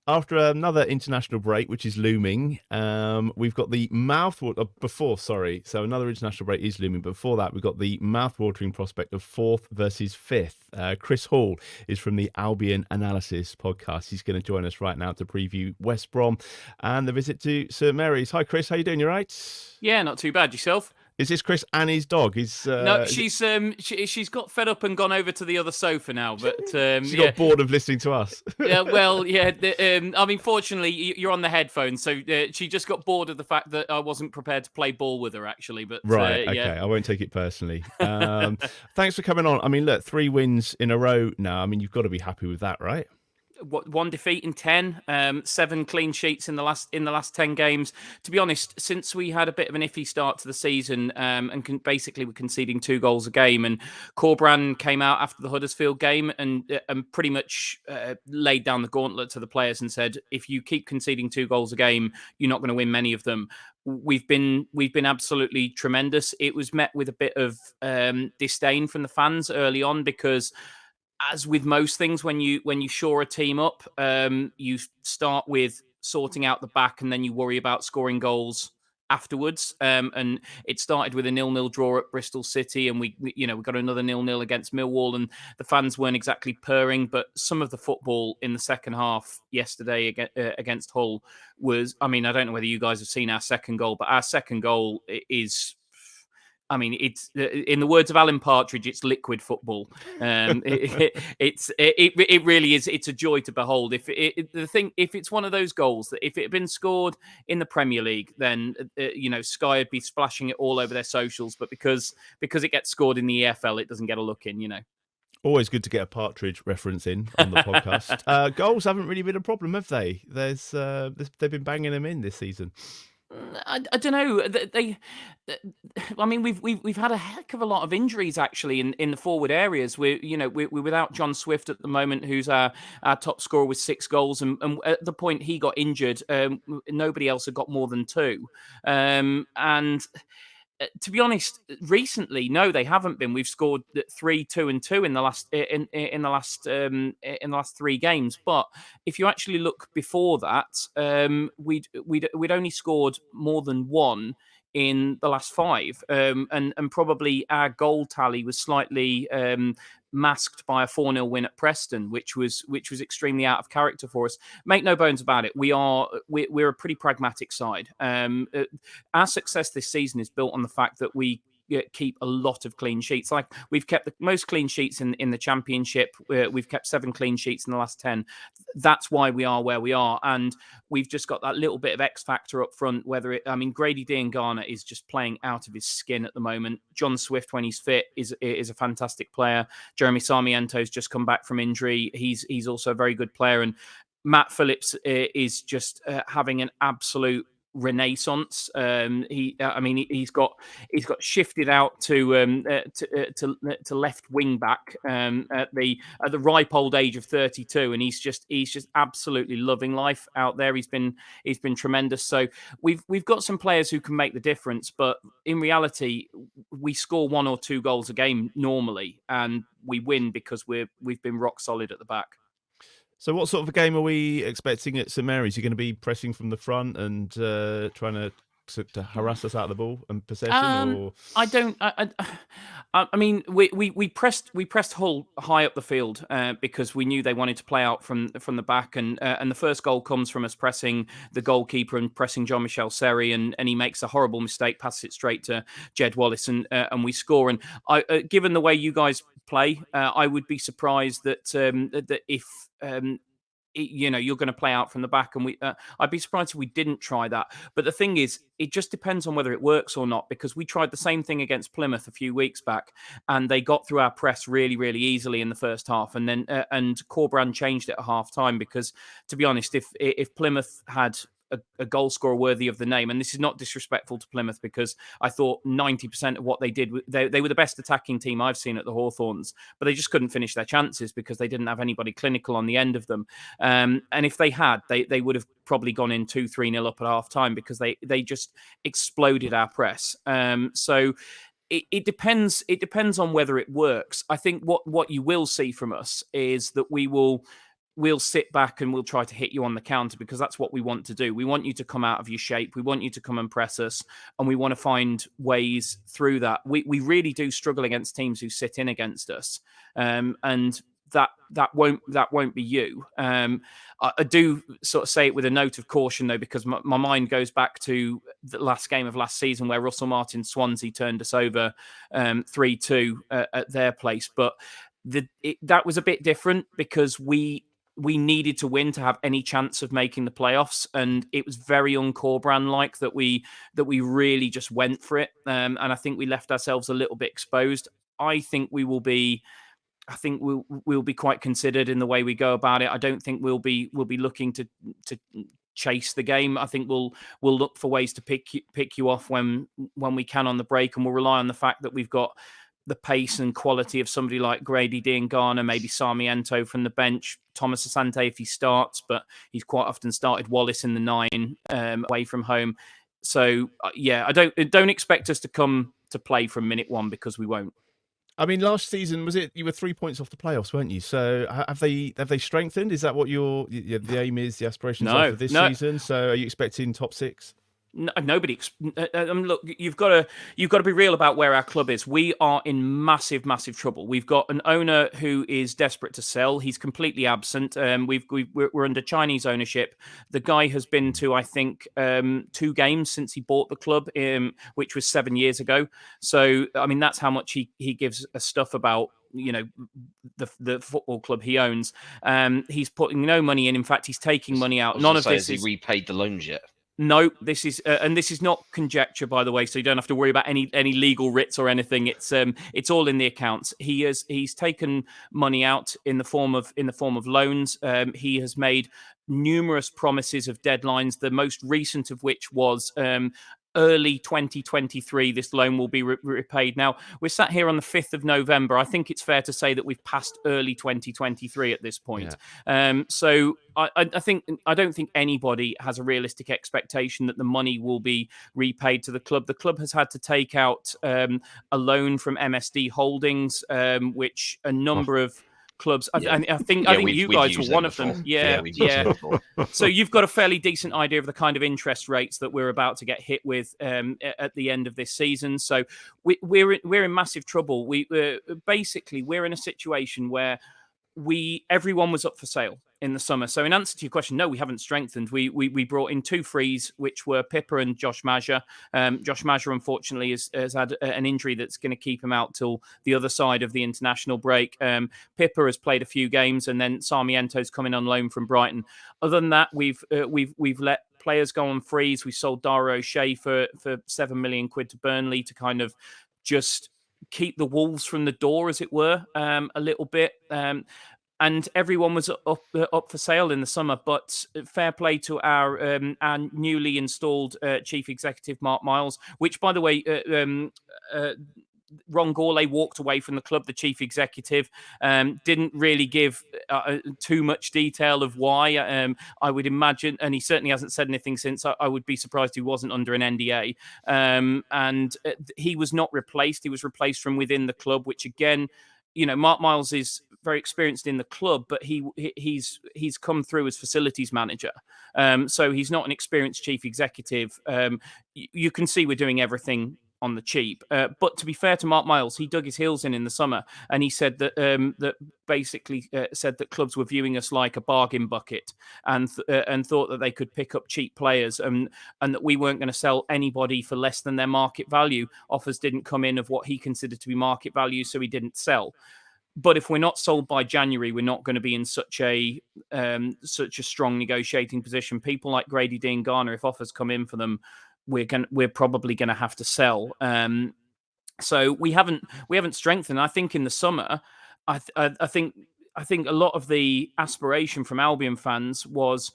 After another international break, which is looming, we've got the So another international break is looming. Before that, we've got the mouth-watering prospect of fourth versus fifth. Chris Hall is from the Albion Analysis podcast. He's going to join us right now to preview West Brom and the visit to St Mary's. Hi, Chris. How you doing? You right? Yeah, not too bad. Yourself? Is this Chris and his dog? No, Is it... she's got fed up and gone over to the other sofa now. But She yeah, got bored of listening to us. yeah. Well, yeah. I mean, fortunately, you're on the headphones, so she just got bored of the fact that I wasn't prepared to play ball with her, actually. But Right, yeah. okay. I won't take it personally. Thanks for coming on. I mean, look, 3 wins in a row now. I mean, you've got to be happy with that, right? One defeat in 10, 7 clean sheets in the last 10 games. To be honest, since we had a bit of an iffy start to the season, and basically we're conceding 2 goals a game, and Cour came out after the Huddersfield game and pretty much laid down the gauntlet to the players and said, if you keep conceding 2 goals a game, you're not going to win many of them. We've been absolutely tremendous. It was met with a bit of disdain from the fans early on because, as with most things, when you shore a team up, you start with sorting out the back, and then you worry about scoring goals afterwards. And it started with a 0-0 draw at Bristol City, and we got another 0-0 against Millwall, and the fans weren't exactly purring. But some of the football in the second half yesterday against Hull was, I mean, I don't know whether you guys have seen our second goal, but our second goal is, I mean, it's, in the words of Alan Partridge, it's liquid football. It really is. It's a joy to behold. If it's one of those goals that if it had been scored in the Premier League, then Sky would be splashing it all over their socials. But because it gets scored in the EFL, it doesn't get a look in. Always good to get a Partridge reference in on the podcast. Goals haven't really been a problem, have they? They've been banging them in this season. I don't know. I mean, we've had a heck of a lot of injuries actually in the forward areas. We're without John Swift at the moment, who's our top scorer with 6 goals, and at the point he got injured, nobody else had got more than 2, and. To be honest, recently, no, they haven't been. We've scored 3, 2, and 2 in the last 3 games. But if you actually look before that, we'd only scored more than 1 in the last 5, and probably our goal tally was slightly masked by a 4-0 win at Preston, which was extremely out of character for us. Make no bones about it, we're a pretty pragmatic side. Our success this season is built on the fact that we keep a lot of clean sheets. Like, we've kept the most clean sheets in the Championship. We've kept 7 clean sheets in the last 10. That's why we are where we are, and we've just got that little bit of X factor up front. Grady Diangana is just playing out of his skin at the moment. John Swift, when he's fit, is a fantastic player. Jeremy Sarmiento's just come back from injury. He's also a very good player, and Matt Phillips is just having an absolute renaissance. He's got shifted out to left wing back at the ripe old age of 32, and he's just absolutely loving life out there. He's been tremendous. So we've got some players who can make the difference, but in reality, we score 1 or 2 goals a game normally, and we win because we've been rock solid at the back. So what sort of a game are we expecting at St Mary's? You're going to be pressing from the front and trying to harass us out of the ball and possession, or I don't. I mean, we pressed Hull high up the field because we knew they wanted to play out from the back, and the first goal comes from us pressing the goalkeeper and pressing Jean-Michel Seri, and he makes a horrible mistake, passes it straight to Jed Wallace, and we score. And given the way you guys play, I would be surprised that if you're going to play out from the back, and I'd be surprised if we didn't try that. But the thing is, it just depends on whether it works or not, because we tried the same thing against Plymouth a few weeks back, and they got through our press really, really easily in the first half, and then Cour changed it at half time, because, to be honest, if Plymouth had a goal scorer worthy of the name. And this is not disrespectful to Plymouth, because I thought 90% of what they did, they were the best attacking team I've seen at the Hawthorns, but they just couldn't finish their chances because they didn't have anybody clinical on the end of them. And if they had, they would have probably gone in 2-3-0 up at half time, because they just exploded our press. So it depends. It depends on whether it works. I think what you will see from us is that we will we'll sit back and we'll try to hit you on the counter, because that's what we want to do. We want you to come out of your shape. We want you to come and press us, and we want to find ways through that. We really do struggle against teams who sit in against us, and that won't be you. I do sort of say it with a note of caution, though, because my mind goes back to the last game of last season where Russell Martin's Swansea turned us over 3-2 at their place. But that was a bit different because we needed to win to have any chance of making the playoffs, and it was very un-Cour brand like that we really just went for it, and I think we left ourselves a little bit exposed. I think we'll be quite considered in the way we go about it. I don't think we'll be looking to chase the game. I think we'll look for ways to pick you off when we can on the break, and we'll rely on the fact that we've got the pace and quality of somebody like Grady Diangana, maybe Sarmiento from the bench, Thomas Asante if he starts, but he's quite often started Wallace in the 9 away from home. So I don't expect us to come to play from minute 1, because we won't. I mean, last season, was it you were 3 points off the playoffs, weren't you? So have they strengthened? Is that what the aim is, the aspirations are for this season? So are you expecting top 6? No, nobody. Look, you've got to be real about where our club is. We are in massive trouble. We've got an owner who is desperate to sell. He's completely absent. We're under Chinese ownership. The guy has been to, I think, 2 games since he bought the club, which was 7 years ago. So I mean, that's how much he gives a stuff about the football club he owns. He's putting no money in. In fact, he's taking money out. None of this is he repaid the loans yet? No, this is and this is not conjecture, by the way, so you don't have to worry about any legal writs or anything. It's all in the accounts. He's taken money out in the form of loans. He has made numerous promises of deadlines, the most recent of which was early 2023, this loan will be repaid. Now, we're sat here on the 5th of November. I think it's fair to say that we've passed early 2023 at this point. Yeah. So I don't think anybody has a realistic expectation that the money will be repaid to the club. The club has had to take out a loan from MSD Holdings, which a number of clubs. I think you guys were one of them. Yeah. So you've got a fairly decent idea of the kind of interest rates that we're about to get hit with at the end of this season. So we're in massive trouble. We're in a situation where everyone was up for sale in the summer. So in answer to your question, no, we haven't strengthened. We brought in 2 frees, which were Pippa and Josh Maja. Josh Maja, unfortunately, has had an injury that's going to keep him out till the other side of the international break. Pippa has played a few games, and then Sarmiento's coming on loan from Brighton. Other than that, we've let players go on frees. We sold Dara O'Shea for 7 million quid to Burnley to kind of just keep the wolves from the door, as it were, a little bit. And everyone was up for sale in the summer. But fair play to our newly installed chief executive, Mark Miles, which, by the way, Ron Gourlay walked away from the club, the chief executive, didn't really give too much detail of why. I would imagine, and he certainly hasn't said anything since. I would be surprised he wasn't under an NDA. And he was not replaced. He was replaced from within the club, which again, Mark Miles is very experienced in the club, but he's come through as facilities manager. So he's not an experienced chief executive. You can see we're doing everything on the cheap. But to be fair to Mark Miles, he dug his heels in the summer, and he said that said that clubs were viewing us like a bargain bucket, and thought that they could pick up cheap players, and that we weren't going to sell anybody for less than their market value. Offers didn't come in of what he considered to be market value, so he didn't sell. But if we're not sold by January, we're not going to be in such a strong negotiating position. People like Grady Diangana, if offers come in for them, we're probably going to have to sell. So we haven't strengthened. I think in the summer, I think a lot of the aspiration from Albion fans was,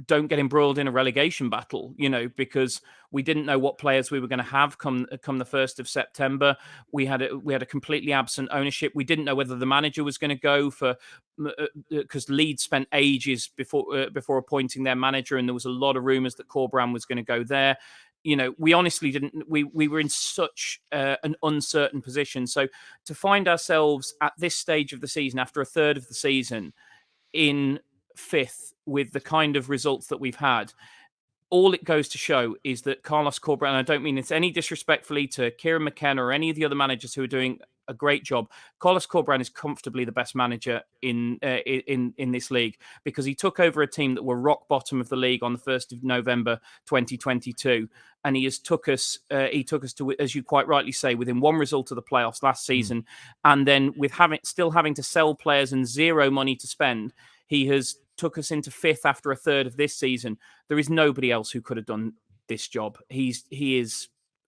don't get embroiled in a relegation battle, because we didn't know what players we were going to have come the 1st of September. We had a completely absent ownership. We didn't know whether the manager was going to go because Leeds spent ages before appointing their manager, and there was a lot of rumours that Cour was going to go there. We honestly didn't. We were in such an uncertain position. So to find ourselves at this stage of the season, after a third of the season, in fifth with the kind of results that we've had, all it goes to show is that Carlos Cour, and I don't mean it's any disrespectfully to Kieran McKenna or any of the other managers who are doing a great job. Carlos Cour is comfortably the best manager in this league, because he took over a team that were rock bottom of the league on the 1st of November 2022, and he took us to, as you quite rightly say, within one result of the playoffs last season, and then with still having to sell players and zero money to spend, he has took us into fifth after a third of this season. There is nobody else who could have done this job. He is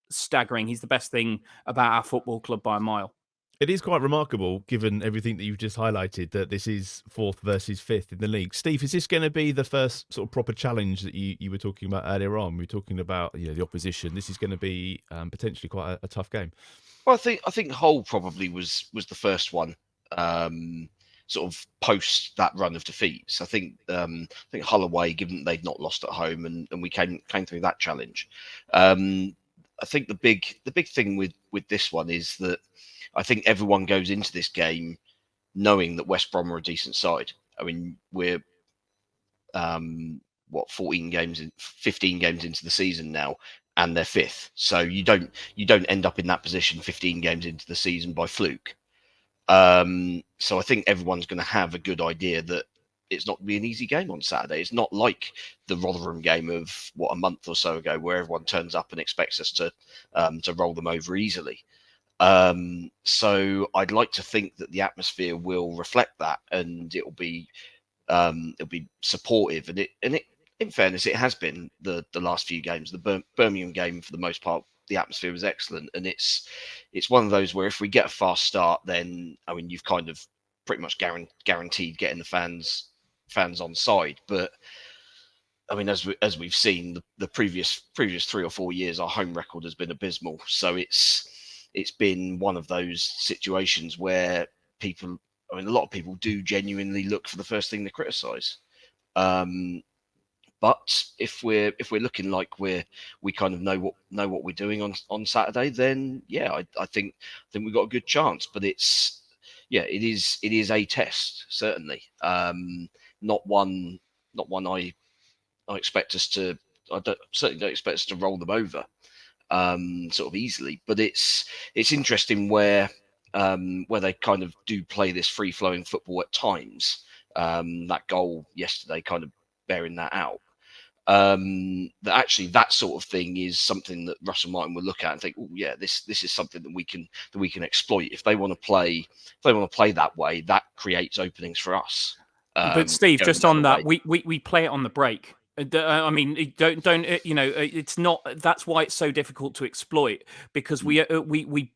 staggering. He's the best thing about our football club by a mile. It is quite remarkable, given everything that you've just highlighted, that this is fourth versus fifth in the league. Steve, is this going to be the first sort of proper challenge that you were talking about earlier on? We were talking about the opposition. This is going to be potentially quite a tough game. Well, I think Hull probably was the first one, sort of post that run of defeats. I think Hull away, given that they'd not lost at home, and we came through that challenge. I think the big thing with this one is that I think everyone goes into this game knowing that West Brom are a decent side. I mean, we're 15 games into the season now, and they're fifth. So you don't end up in that position 15 games into the season by fluke. So I think everyone's going to have a good idea that it's not going to be an easy game on Saturday. It's not like the Rotherham game of a month or so ago, where everyone turns up and expects us to roll them over easily. So I'd like to think that the atmosphere will reflect that, and it'll be supportive. And it, in fairness, it has been the last few games. The Birmingham game, for the most part, the atmosphere was excellent, and it's one of those where if we get a fast start, then I mean you've kind of pretty much guaranteed getting the fans on side. But I mean, as we've seen, the previous 3 or 4 years, our home record has been abysmal. So it's been one of those situations where a lot of people do genuinely look for the first thing to criticise. But if we're looking like we kind of know what we're doing on Saturday, then yeah, I think we've got a good chance. But it is a test, certainly. Not one I expect us to. Certainly don't expect us to roll them over sort of easily. But it's interesting where they kind of do play this free flowing football at times. That goal yesterday kind of bearing that out. That sort of thing is something that Russell Martin will look at and think, oh yeah, this is something that we can exploit. If they want to play that way, that creates openings for us. But Steve, just on that, we play it on the break. I mean, don't it's not. That's why it's so difficult to exploit, because we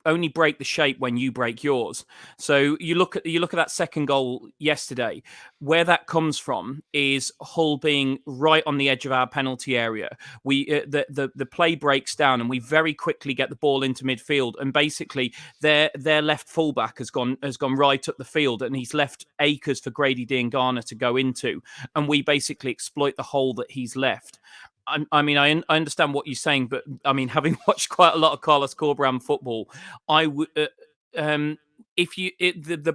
only break the shape when you break yours. So you look at that second goal yesterday. Where that comes from is Hull being right on the edge of our penalty area. The play breaks down, and we very quickly get the ball into midfield, and basically their left fullback has gone right up the field, and he's left acres for Grady Diangana to go into, and we basically exploit the hole that he's left. I mean, I understand what you're saying, but I mean, having watched quite a lot of Carlos Cour football, I would the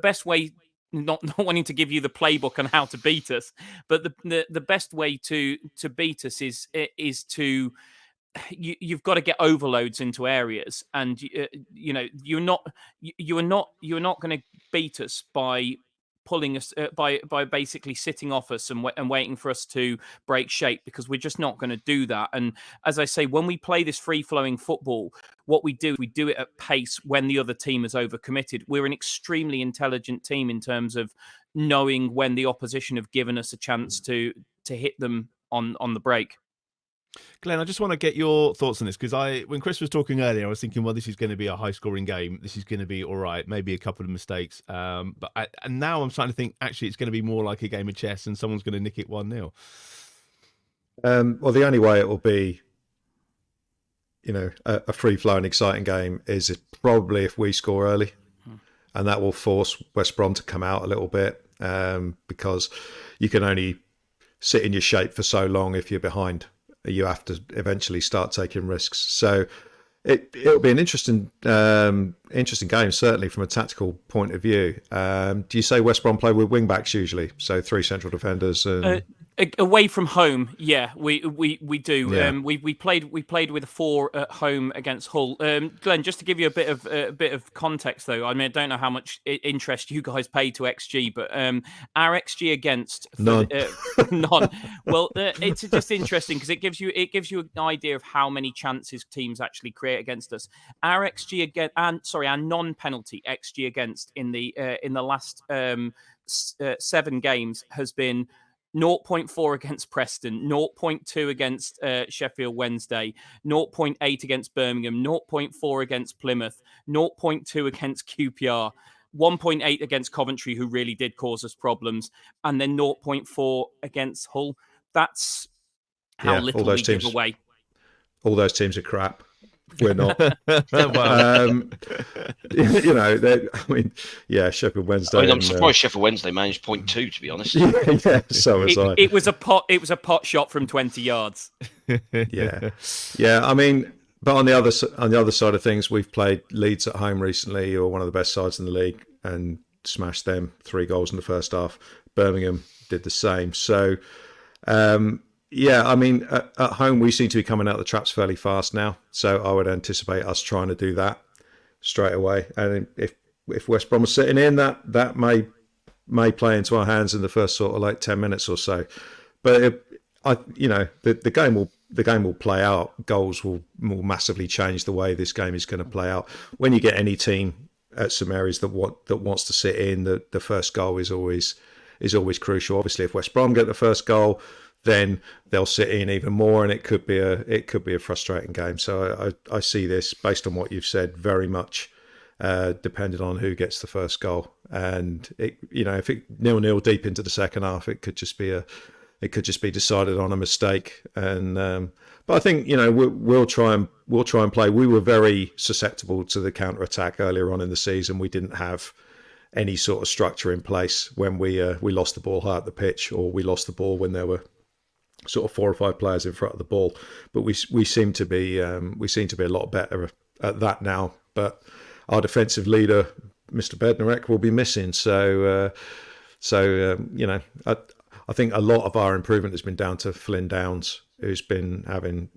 best way, not wanting to give you the playbook on how to beat us, but the best way to beat us is to you've got to get overloads into areas, and you're not going to beat us by pulling us by basically sitting off us and waiting for us to break shape, because we're just not going to do that. And as I say, when we play this free-flowing football, what we do it at pace when the other team is overcommitted. We're an extremely intelligent team in terms of knowing when the opposition have given us a chance to hit them on the break. Glenn, I just want to get your thoughts on this, because when Chris was talking earlier, I was thinking, well, this is going to be a high-scoring game. This is going to be all right, maybe a couple of mistakes. And now I'm starting to think, actually, it's going to be more like a game of chess, and someone's going to nick it 1-0. Well, the only way it will be, a free-flowing, exciting game is probably if we score early, and that will force West Brom to come out a little bit, because you can only sit in your shape for so long if you're behind. You have to eventually start taking risks. So It'll be an interesting game, certainly from a tactical point of view. Do you say West Brom play with wing backs usually? So 3 central defenders and Away from home, yeah, we do. Yeah. We played with a 4 at home against Hull. Glenn, just to give you a bit of context, though, I mean, I don't know how much interest you guys pay to XG, but our XG against None. None. Well, it's just interesting because it gives you an idea of how many chances teams actually create against us. Our XG again, our non-penalty XG against in the last 7 games has been 0.4 against Preston, 0.2 against Sheffield Wednesday, 0.8 against Birmingham, 0.4 against Plymouth, 0.2 against QPR, 1.8 against Coventry, who really did cause us problems, and then 0.4 against Hull. That's how little all those we teams, give away. All those teams are crap. We're not. Well, Sheffield Wednesday. I mean, I'm surprised Sheffield Wednesday managed 0.2, to be honest. Yeah, so was I. It was a pot shot from 20 yards. Yeah. I mean, but on the other side of things, we've played Leeds at home recently, who are one of the best sides in the league, and smashed them 3 goals in the first half. Birmingham did the same. So, I mean, at home we seem to be coming out of the traps fairly fast now. So I would anticipate us trying to do that straight away. And if West Brom are sitting in, that may play into our hands in the first sort of like 10 minutes or so. But the game will play out. Goals will massively change the way this game is going to play out. When you get any team at St Mary's that wants to sit in, the first goal is always crucial. Obviously, if West Brom get the first goal, then they'll sit in even more, and it could be a frustrating game. So I see this, based on what you've said, very much depending on who gets the first goal. And if it 0-0 deep into the second half, it could just be decided on a mistake. And but I think we'll try and play. We were very susceptible to the counter attack earlier on in the season. We didn't have any sort of structure in place when we lost the ball high up the pitch, or we lost the ball when there were sort of 4 or 5 players in front of the ball. But we seem to be a lot better at that now. But our defensive leader, Mr. Bednarek, will be missing. So I think a lot of our improvement has been down to Flynn Downs, who's been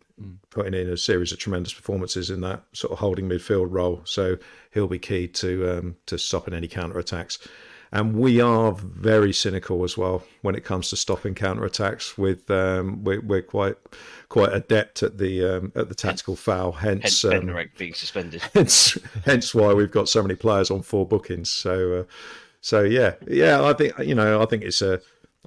putting in a series of tremendous performances in that sort of holding midfield role. So he'll be key to stopping any counter attacks. And we are very cynical as well when it comes to stopping counter attacks. We're quite adept at the tactical foul. Hence Bednarek being suspended. Hence why we've got so many players on 4 bookings. So I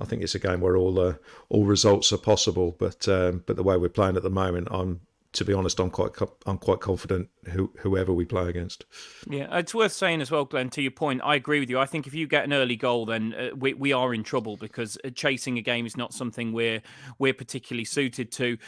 think it's a game where all results are possible. But the way we're playing at the moment, to be honest, I'm quite confident whoever we play against. Yeah, it's worth saying as well, Glenn, to your point, I agree with you. I think if you get an early goal, then we are in trouble, because chasing a game is not something we're particularly suited to.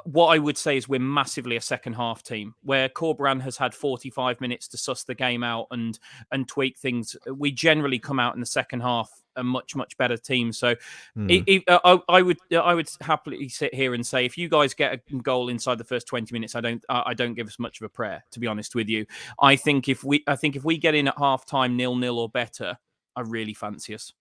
What I would say is we're massively a second half team, where Cour has had 45 minutes to suss the game out and tweak things. We generally come out in the second half a much better team. So I would happily sit here and say, if you guys get a goal inside the first 20 minutes, I don't give us much of a prayer, to be honest with you. I think if we get in at half time 0-0 or better, I really fancy us.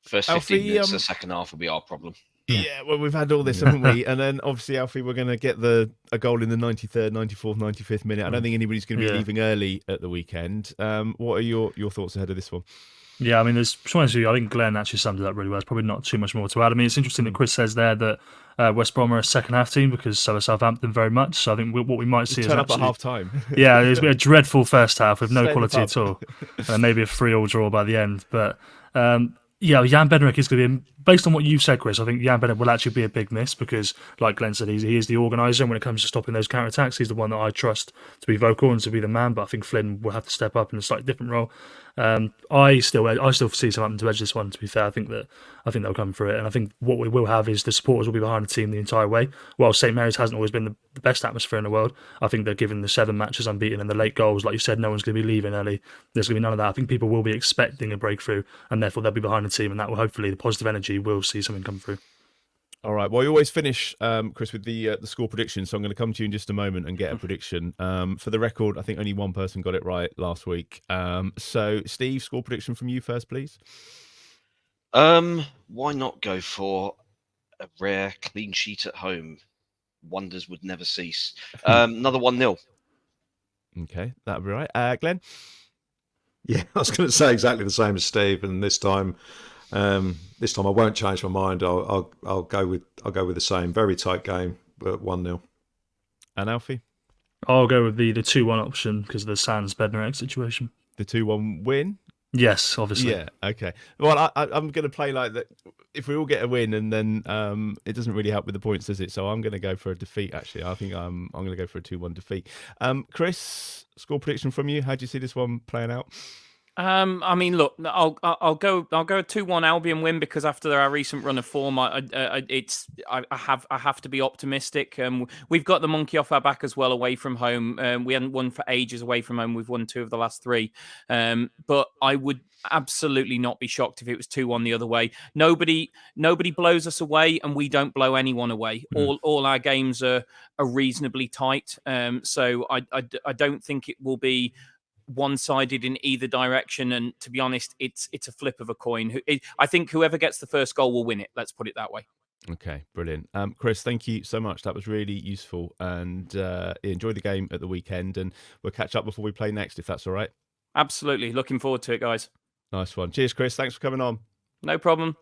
First 15 Alfie, minutes of the second half will be our problem. Yeah, well, we've had all this, haven't we? And then obviously, Alfie, we're going to get a goal in the 93rd, 94th, 95th minute. I don't think anybody's going to be leaving early at the weekend. What are your thoughts ahead of this one? Yeah, I mean, I think Glenn actually summed it up really well. There's probably not too much more to add. I mean, it's interesting that Chris says there that West Brom are a second half team, because so are Southampton very much. So I think what we might see is turn up at half time. Yeah, it's been a dreadful first half with no quality at all, and maybe a 3-3 draw by the end. But Jan Bednarek is going to be, based on what you said, Chris, I think Jan Bednarek will actually be a big miss, because, like Glenn said, he is the organiser, and when it comes to stopping those counter attacks, he's the one that I trust to be vocal and to be the man. But I think Flynn will have to step up in a slightly different role. I still see Southampton to edge this one. To be fair, I think they'll come through it, and I think what we will have is the supporters will be behind the team the entire way. While St Mary's hasn't always been the best atmosphere in the world, I think they're given the 7 matches unbeaten and the late goals, like you said, no one's going to be leaving early. There's going to be none of that. I think people will be expecting a breakthrough, and therefore they'll be behind the team, and that will hopefully, the positive energy will see something come through. All right. Well, you always finish, Chris, with the score prediction. So I'm going to come to you in just a moment and get a prediction. For the record, I think only one person got it right last week. So, Steve, score prediction from you first, please. Why not go for a rare clean sheet at home? Wonders would never cease. Another 1-0. Okay, that'll be right. Glenn? Yeah, I was going to say exactly the same as Steve, and this time I won't change my mind. I'll go with the same. Very tight game, but 1-0. And Alfie? I'll go with the 2-1 option because of the Sans Bednarek situation. The 2-1 win? Yes, obviously. Yeah, okay. Well, I'm going to play like that. If we all get a win, and then it doesn't really help with the points, does it? So I'm going to go for a defeat, actually. I think I'm going to go for a 2-1 defeat. Chris, score prediction from you. How do you see this one playing out? I mean, look, I'll go a 2-1 Albion win because after our recent run of form, I have to be optimistic. We've got the monkey off our back as well away from home. We hadn't won for ages away from home. We've won 2 of the last 3. But I would absolutely not be shocked if it was 2-1 the other way. Nobody blows us away, and we don't blow anyone away. All our games are reasonably tight. So I don't think it will be one-sided in either direction, and to be honest, it's a flip of a coin. I think whoever gets the first goal will win it. Let's put it that way. Okay, brilliant. Chris, thank you so much. That was really useful, and enjoy the game at the weekend, and we'll catch up before we play next, if that's all right. Absolutely. Looking forward to it, guys. Nice one. Cheers, Chris. Thanks for coming on. No problem.